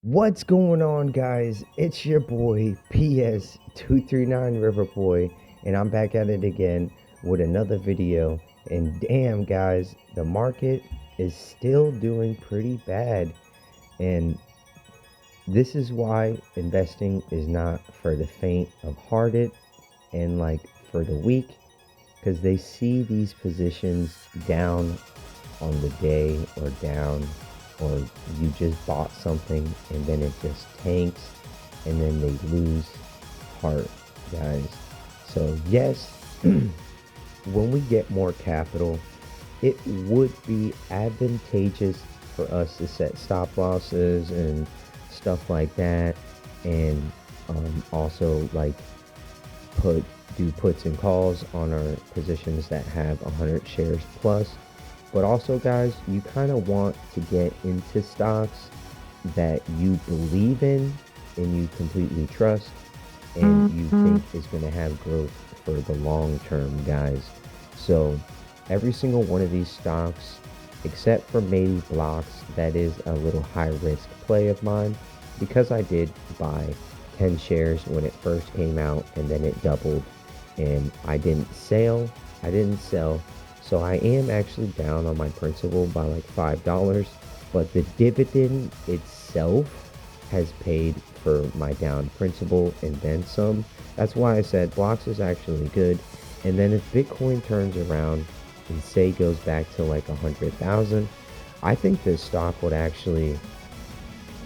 What's going on, guys? It's your boy PS239 Riverboy, and I'm back at it again with another video. And damn, guys, the market is still doing pretty bad, and this is why investing is not for the faint of hearted and like for the weak, because they see these positions down on the day or down, or you just bought something and then it just tanks and then they lose heart, guys. So yes, when we get more capital, it would be advantageous for us to set stop losses and stuff like that, and also like put do puts and calls on our positions that have 100 shares plus. But also, guys, you kind of want to get into stocks that you believe in and you completely trust and you think is going to have growth for the long term, guys. So every single one of these stocks, except for maybe blocks, that is a little high risk play of mine, because I did buy 10 shares when it first came out and then it doubled, and I didn't sell. So I am actually down on my principal by like $5, but the dividend itself has paid for my down principal and then some. That's why I said blocks is actually good. And then if Bitcoin turns around and say goes back to like 100,000, I think this stock would actually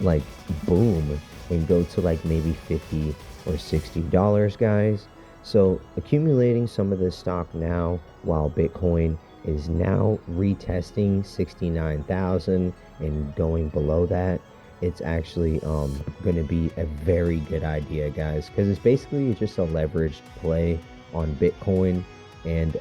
like boom and go to like maybe 50 or $60, guys. So accumulating some of this stock now while Bitcoin is now retesting 69,000 and going below that, it's actually going to be a very good idea, guys, because it's basically just a leveraged play on Bitcoin and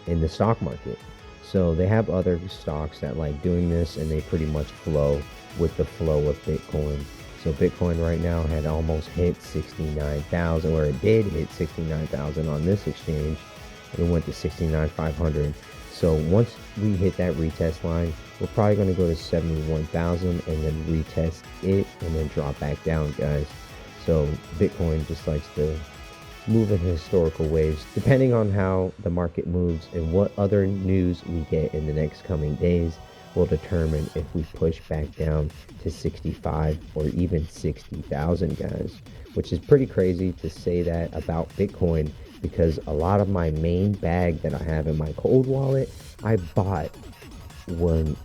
in the stock market. So they have other stocks that like doing this, and they pretty much flow with the flow of Bitcoin. So Bitcoin right now had almost hit 69,000, or it did hit 69,000 on this exchange. It went to 69,500. So once we hit that retest line, we're probably going to go to 71,000 and then retest it and then drop back down, guys. So Bitcoin just likes to move in historical waves. Depending on how the market moves and what other news we get in the next coming days will determine if we push back down to 65 or even 60,000, guys, which is pretty crazy to say that about Bitcoin, because a lot of my main bag that I have in my cold wallet, I bought when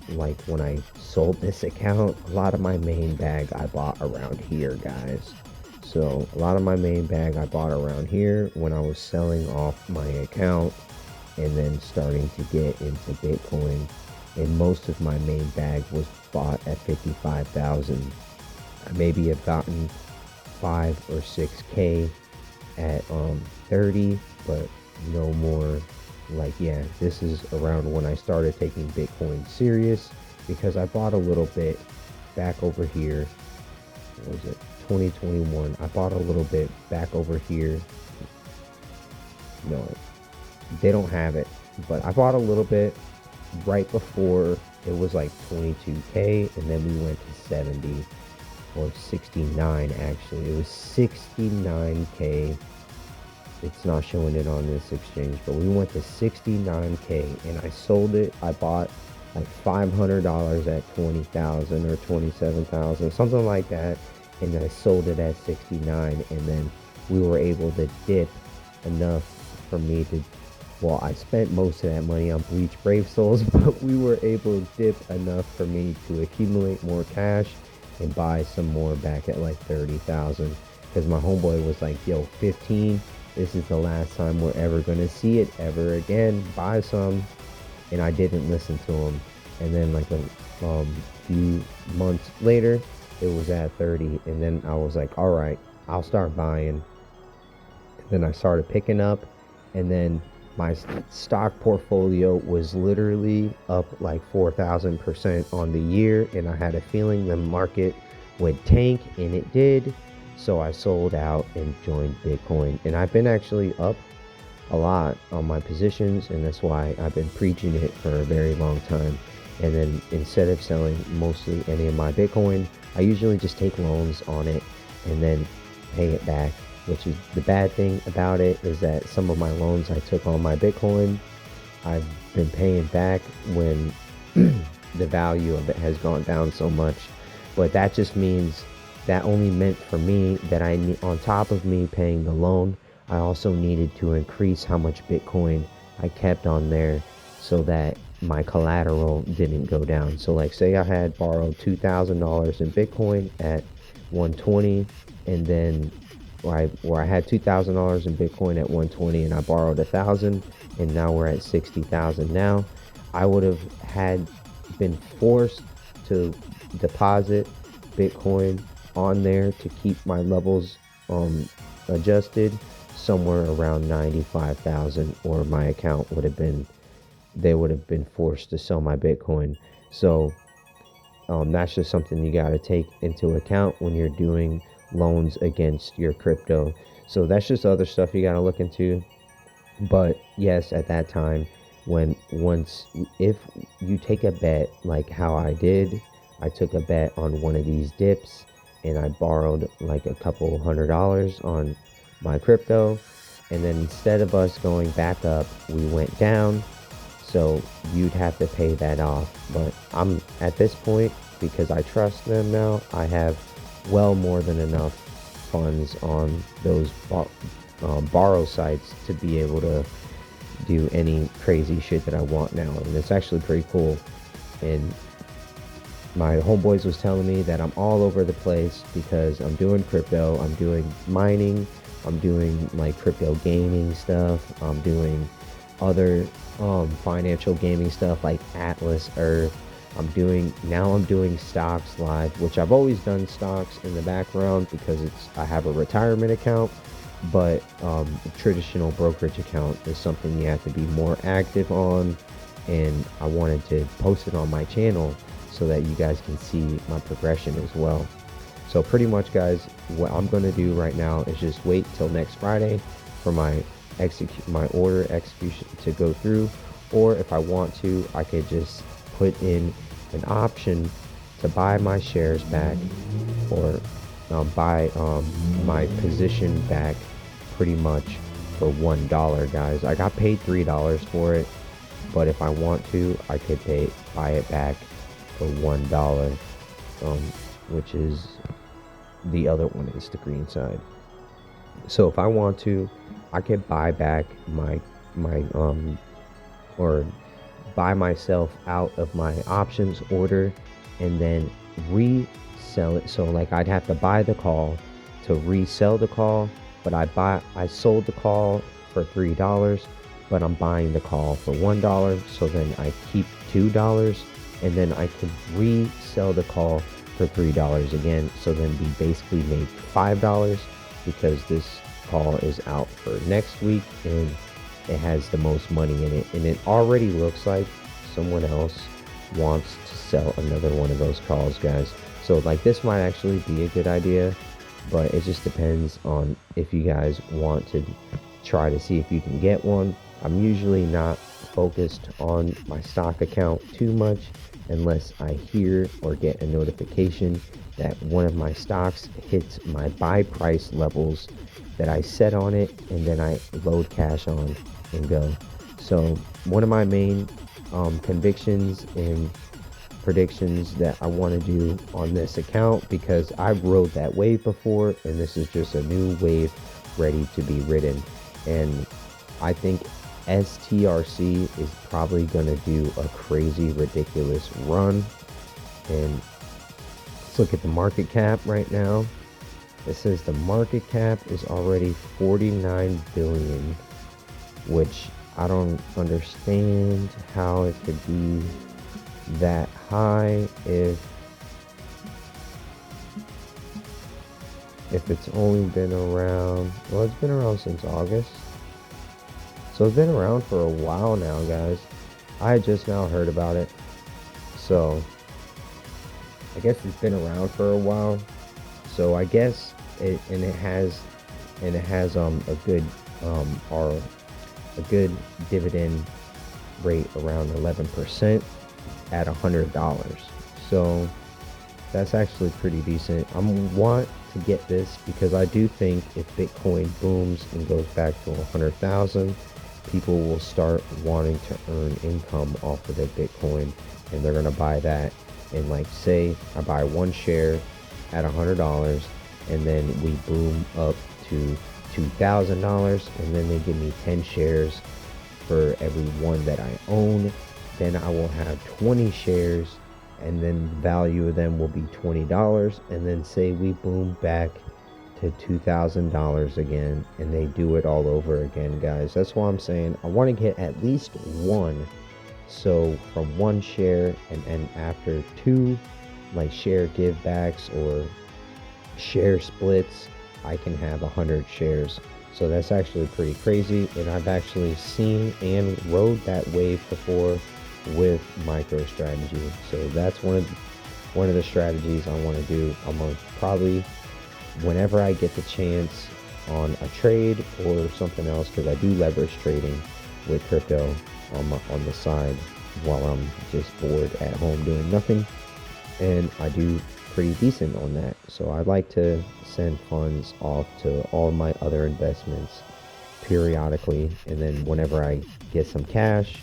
when I sold this account. A lot of my main bag I bought around here, guys. So a lot of my main bag I bought around here when I was selling off my account and then starting to get into Bitcoin. And most of my main bag was bought at 55,000. I maybe have gotten 5 or 6K at 30, but no more. Like, yeah, this is around when I started taking Bitcoin serious, because I bought a little bit back over here. What was it? 2021. I bought a little bit back over here. No, they don't have it, but I bought a little bit right before it was like 22K, and then we went to 70 or 69. Actually, it was 69K. It's not showing it on this exchange, but we went to 69K and I sold it. I bought like $500 at 20,000 or 27,000, something like that, and then I sold it at 69. And then we were able to dip enough for me to, well, I spent most of that money on Bleach Brave Souls, but we were able to dip enough for me to accumulate more cash and buy some more back at like 30,000, because my homeboy was like, yo, 15, this is the last time we're ever going to see it ever again, buy some. And I didn't listen to him. And then like a few months later, it was at 30, and then I was like, all right, I'll start buying. And then I started picking up, and then my stock portfolio was literally up like 4,000% on the year, and I had a feeling the market would tank, and it did. So I sold out and joined Bitcoin, and I've been actually up a lot on my positions, and that's why I've been preaching it for a very long time. And then instead of selling mostly any of my Bitcoin, I usually just take loans on it and then pay it back, which is the bad thing about it, is that some of my loans I took on my Bitcoin, I've been paying back when the value of it has gone down so much. But that just means that only meant for me that on top of me paying the loan, I also needed to increase how much Bitcoin I kept on there so that my collateral didn't go down. So like say I had borrowed $2,000 in Bitcoin at 120, and then where I had $2,000 in Bitcoin at 120 and I borrowed 1,000, and now we're at 60,000 now. I would have had been forced to deposit Bitcoin on there to keep my levels adjusted somewhere around 95,000, or my account would have been, they would have been forced to sell my Bitcoin. So that's just something you got to take into account when you're doing loans against your crypto. So that's just other stuff you got to look into. But yes, at that time, if you take a bet like how I did, I took a bet on one of these dips and I borrowed like a couple $100 on my crypto, and then instead of us going back up, we went down. So you'd have to pay that off. But I'm at this point, because I trust them now, I have well more than enough funds on those borrow sites to be able to do any crazy shit that I want now. And it's actually pretty cool. And my homeboys was telling me that I'm all over the place because I'm doing crypto, I'm doing mining, I'm doing like crypto gaming stuff, I'm doing other financial gaming stuff like Atlas Earth. I'm doing stocks live, which I've always done stocks in the background because I have a retirement account, but a traditional brokerage account is something you have to be more active on, and I wanted to post it on my channel so that you guys can see my progression as well. So pretty much, guys, what I'm going to do right now is just wait till next Friday for my order execution to go through, or if I want to, I could just put in an option to buy my shares back, or buy my position back pretty much for $1, guys. I got paid $3 for it, but if I want to, I could buy it back for $1, which is the other one is the green side. So if I want to, I could buy back my or buy myself out of my options order and then resell it. So like I'd have to buy the call to resell the call, but I sold the call for $3, but I'm buying the call for $1, so then I keep $2, and then I can resell the call for $3 again, so then we basically made $5 because this call is out for next week and it has the most money in it, and it already looks like someone else wants to sell another one of those calls, guys. So like this might actually be a good idea, but it just depends on if you guys want to try to see if you can get one. I'm usually not focused on my stock account too much unless I hear or get a notification that one of my stocks hits my buy price levels that I set on it, and then I load cash on and go. So one of my main convictions and predictions that I want to do on this account, because I rode that wave before and this is just a new wave ready to be ridden, and I think STRC is probably going to do a crazy ridiculous run. And let's look at the market cap right now. It says the market cap is already 49 billion, which I don't understand how it could be that high if it's only been around, well, it's been around since August. So it's been around for a while now, guys. I just now heard about it. So I guess it's been around for a while. So I guess it has a good dividend rate around 11% at $100. So that's actually pretty decent. I want to get this because I do think if Bitcoin booms and goes back to 100,000, people will start wanting to earn income off of their Bitcoin, and they're gonna buy that. And like, say I buy one share at $100, and then we boom up to $2,000, and then they give me 10 shares for every one that I own. Then I will have 20 shares, and then the value of them will be $20. And then say we boom back to $2,000 again, and they do it all over again, guys. That's why I'm saying I want to get at least one. So from one share, and after two like share give backs or share splits, I can have 100 shares. So that's actually pretty crazy, and I've actually seen and rode that wave before with MicroStrategy. So that's one of the strategies I want to do. I'm gonna probably, whenever I get the chance on a trade or something else, because I do leverage trading with crypto on the side while I'm just bored at home doing nothing, and I do pretty decent on that. So I like to send funds off to all my other investments periodically, and then whenever I get some cash,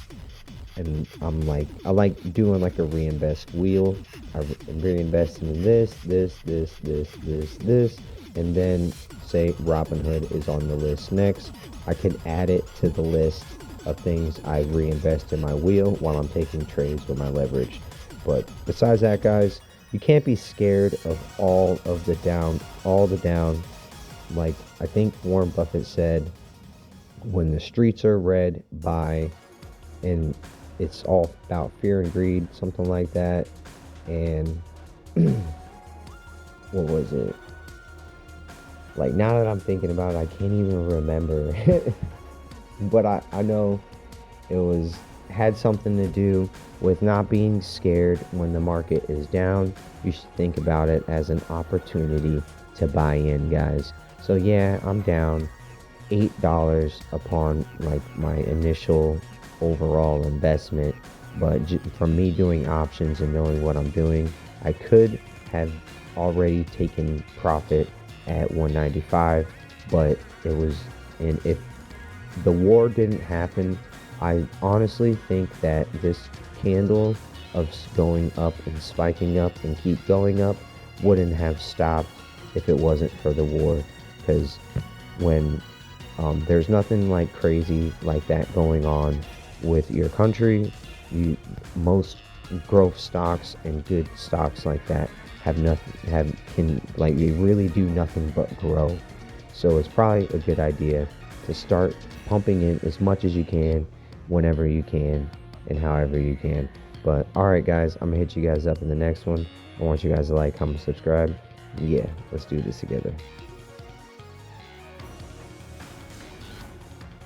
and I like doing like a reinvest wheel. I'm reinvesting in this, and then say Robinhood is on the list next. I can add it to the list of things I reinvest in my wheel while I'm taking trades with my leverage. But besides that, guys, you can't be scared of all the down. Like, I think Warren Buffett said, when the streets are red, buy. And it's all about fear and greed, something like that. And what was it? Like, now that I'm thinking about it, I can't even remember. But I know it had something to do with not being scared when the market is down. You should think about it as an opportunity to buy in, guys. So yeah, I'm down $8 upon like my initial overall investment, but from me doing options and knowing what I'm doing, I could have already taken profit at 195, but it was, and if the war didn't happen, I honestly think that this candle of going up and spiking up and keep going up wouldn't have stopped if it wasn't for the war. Because when there's nothing like crazy like that going on with your country, most growth stocks and good stocks like that can like, they really do nothing but grow. So it's probably a good idea to start pumping in as much as you can, whenever you can, and however you can. But alright, guys, I'm gonna hit you guys up in the next one. I want you guys to like, comment, subscribe. Yeah, let's do this together.